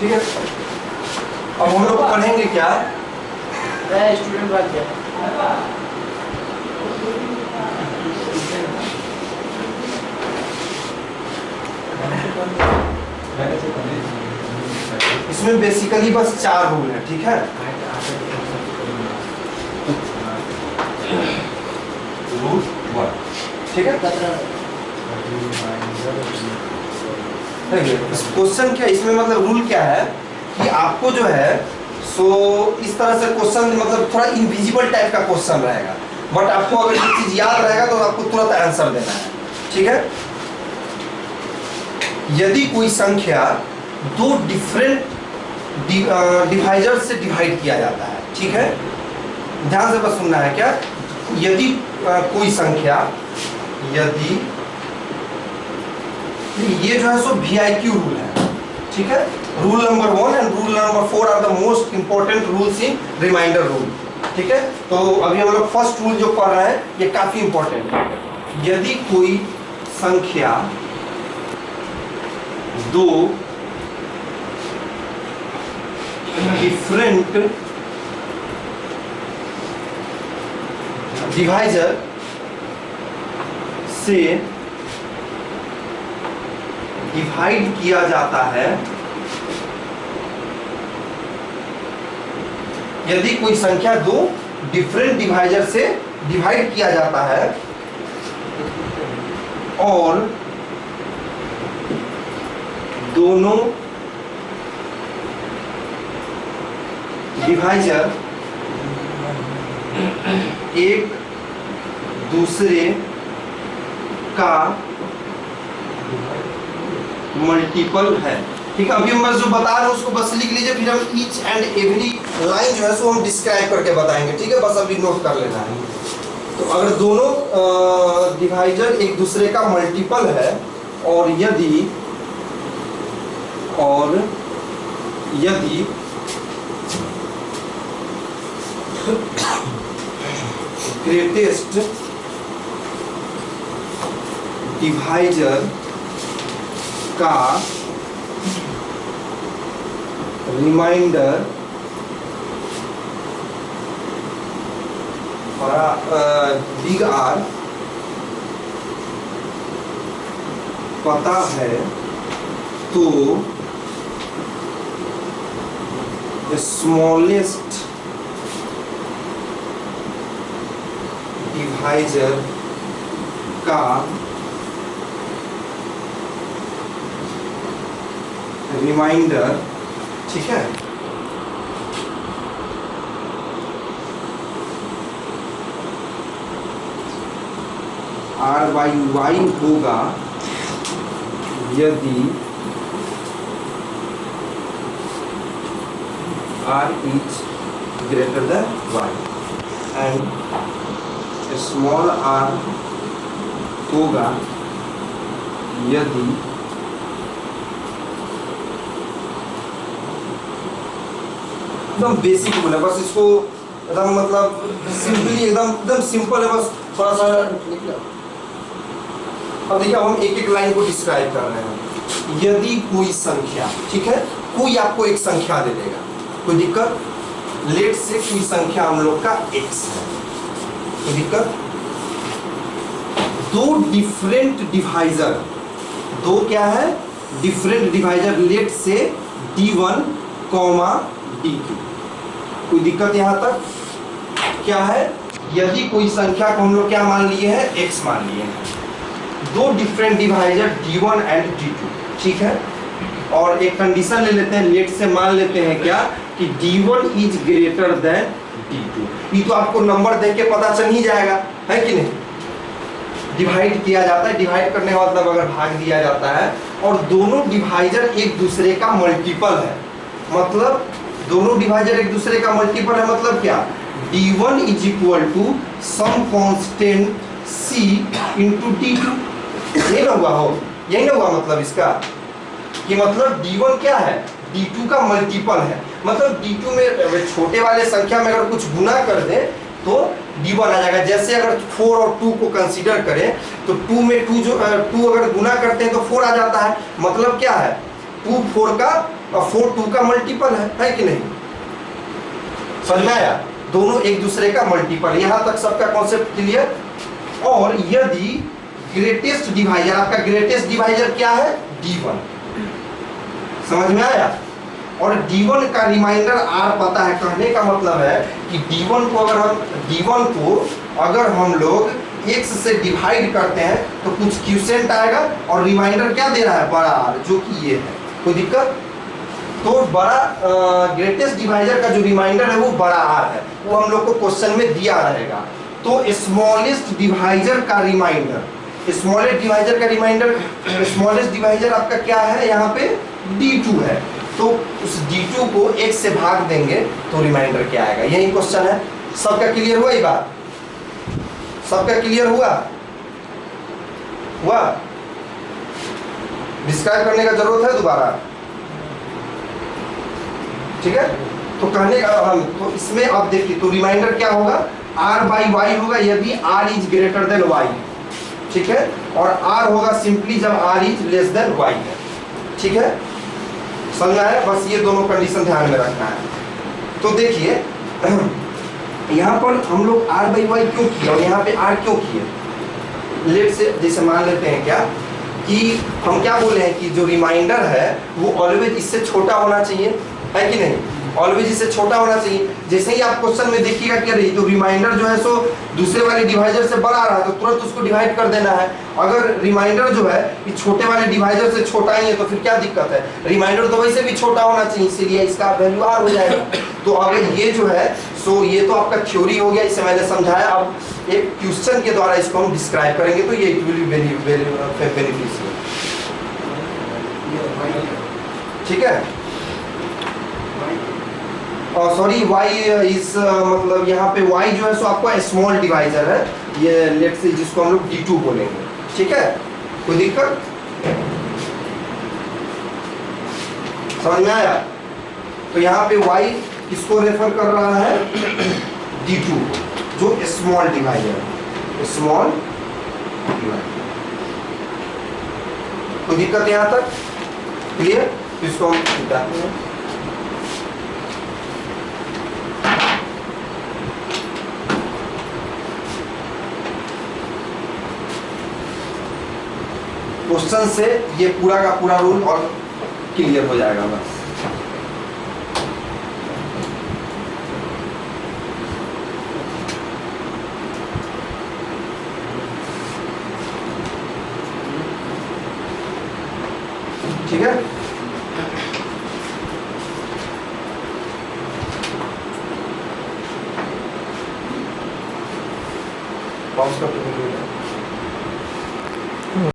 ठीक है, अब हम लोग पढ़ेंगे क्या, स्टूडेंट बात क्या इसमें बेसिकली बस 4 रूल है। ठीक है, रूल 1। ठीक है, क्वेश्चन क्या इसमें मतलब रूल क्या है कि आपको जो है सो इस तरह से क्वेश्चन मतलब थोड़ा इनविजिबल टाइप का क्वेश्चन रहेगा, बट आपको अगर ये चीज याद रहेगा तो आपको तुरंत आंसर देना है। ठीक है, यदि कोई संख्या 2 डिफरेंट डिवाइजर से डिवाइड किया जाता है। ठीक है, ध्यान से बस सुनना है क्या, यदि कोई संख्या, यदि ये जो है सो VIQ रूल है। ठीक है, rule number 1 and rule number 4 are the most important rules in reminder rule. ठीक है, तो अभी हम लोग फर्स्ट रूल जो पढ़ रहे हैं ये काफी इंपॉर्टेंट है। यदि कोई संख्या 2 डिफरेंट डिवाइजर से डिवाइड किया जाता है, यदि कोई संख्या 2 डिफरेंट डिवाइजर से डिवाइड किया जाता है और दोनों डिवाइजर एक दूसरे का मल्टीपल है। ठीक है, अभी मैं जो बता रहा हूं उसको बस लिख लीजिए, फिर हम ईच एंड एवरी लाइन जो है सो हम डिस्क्राइब करके बताएंगे। ठीक है, बस अभी नोट कर लेना है। तो अगर दोनों डिवाइजर एक दूसरे का मल्टीपल है और यदि ग्रेटेस्ट डिवाइजर का रिमाइंडर बिग आर पता है तो स्मॉलेस्ट डिवाइजर का रिमाइंडर। ठीक है, R/Y होगा यदि R is greater than Y and small r होगा यदि एकदम बेसिक रूल है, बस इसको एकदम मतलब सिंपली एकदम सिंपल है, बस थोड़ा सा निकला। अब देखिए हम एक एक लाइन को डिस्क्राइब कर रहे हैं। यदि कोई संख्या, ठीक है, कोई आपको एक संख्या दे देगा, कोई दिक्कत, लेट से कोई संख्या हम लोग का x है, कोई दिक्कत, 2 डिफरेंट डिवाइजर, 2 क्या है डिफरेंट डिवाइजर, लेट से D1, D2, कोई दिक्कत यहां तक क्या है, यदि कोई संख्या को हम लोग क्या मान लिए हैं x मान लिए हैं, 2 different divisor D1 and D2। ठीक है, और एक कंडीशन ले लेते हैं, लेट से मान लेते हैं क्या कि D1 is greater than D2। ये तो आपको नंबर देख के पता चल ही जाएगा, है कि नहीं। डिवाइड किया जाता है, डिवाइड करने का मतलब अगर भाग दिया जाता है और दोनों डिवाइजर एक दूसरे का मल्टीपल है, मतलब दोनों डिवाइजर एक दूसरे का मल्टीपल है, मतलब क्या, D1 is equal to some constant C into D2। यही ना हुआ हो, यही ना हुआ मतलब इसका कि मतलब D1 क्या है, D2 का मल्टीपल है, मतलब D2 में छोटे वाले संख्या में अगर कुछ गुना कर दे तो D1 आ जाएगा। जैसे अगर 4 और 2 को कंसीडर करें तो 2 में 2 अगर गुना करते हैं तो 4 आ जाता है, मतलब क्या है 2 4 का और 4 2 का मल्टीपल है कि नहीं? समझ में आया? दोनों एक दूसरे का मल्टीपल। यहां तक सबका कॉन्सेप्ट क्लियर? और यदि ग्रेटेस्ट डिवाइजर, आपका ग्रेटेस्ट डिवाइजर क्या है? D1। समझ में आया? और D1 का रिमाइंडर R पता है। कहने का मतलब है कि D1 को अगर हम लोग x से डिवाइड करते हैं तो कुछ क्यूसेंट आएगा और रिमाइंडर क्या दे रहा है? बड़ा R, जो कि ये है। कोई दिक्कत? तो बड़ा ग्रेटेस्ट डिवाइजर का जो रिमाइंडर है वो बड़ा R है, वो हम लोग को क्वेश्चन में दिया रहेगा। तो स्मॉलेस्ट डिवाइजर का रिमाइंडर, स्मॉलेस्ट डिवाइजर आपका क्या है? यहाँ पे D2 है। तो उस D2 को 1 से भाग देंगे तो रिमाइंडर क्या आएगा? यही क्वेश्चन है। सबका क्लियर हुआ? ये बात सबका क्लियर हुआ? डिस्क्राइब करने का जरूरत है दोबारा? ठीक है। तो कहने का हम तो इसमें आप देखिए, तो रिमाइंडर क्या होगा? R/Y होगा यदि R is greater than Y। ठीक है। और R होगा सिंपली जब R is less than Y है। ठीक है, समझ में आया? बस ये दोनों कंडीशन ध्यान में रखना है। तो देखिए यहाँ पर हम लोग R/Y क्यों किए और यहाँ पे R क्यों किए? लेट से जैसे मान लेते हैं क्या कि हम क्या बोले हैं कि जो रिमाइंडर है वो ऑलवेज इससे छोटा होना चाहिए, है कि नहीं? ऑलवेज इससे छोटा होना चाहिए। जैसे ही आप क्वेश्चन में देखिएगा कि तो रिमाइंडर जो है सो दूसरे वाले डिवाइजर से बड़ा आ रहा है तो तुरंत उसको डिवाइड कर देना है। अगर रिमाइंडर जो है कि छोटे वाले डिवाइजर से छोटा ही है तो फिर क्या दिक्कत है? रिमाइंडर तो वैसे भी छोटा होना चाहिए, इसीलिए इसका वैल्यू R हो जाएगा। तो अगर ये जो है सो ये तो आपका थ्योरी हो गया, इसे मैंने समझाया। अब एक क्वेश्चन के द्वारा इसको हम डिस्क्राइब करेंगे तो ये it will be very beneficial. ठीक है। सॉरी, Y इस मतलब यहाँ पे Y जो है सो आपको स्मॉल डिवाइजर है, ये लेट से जिसको हम लोग D2 बोलेंगे। ठीक है, कोई दिक्कत? समझ में आया? तो यहाँ पे Y किसको रेफर कर रहा है? D2, जो स्मॉल डिवाइजर है, स्मॉल डिवाइजर। कोई दिक्कत यहाँ तक? क्लियर? इसको हम बताते हैं। क्वेश्चन से ये पूरा का पूरा रूल और क्लियर हो जाएगा बस। ठीक है। पॉज कर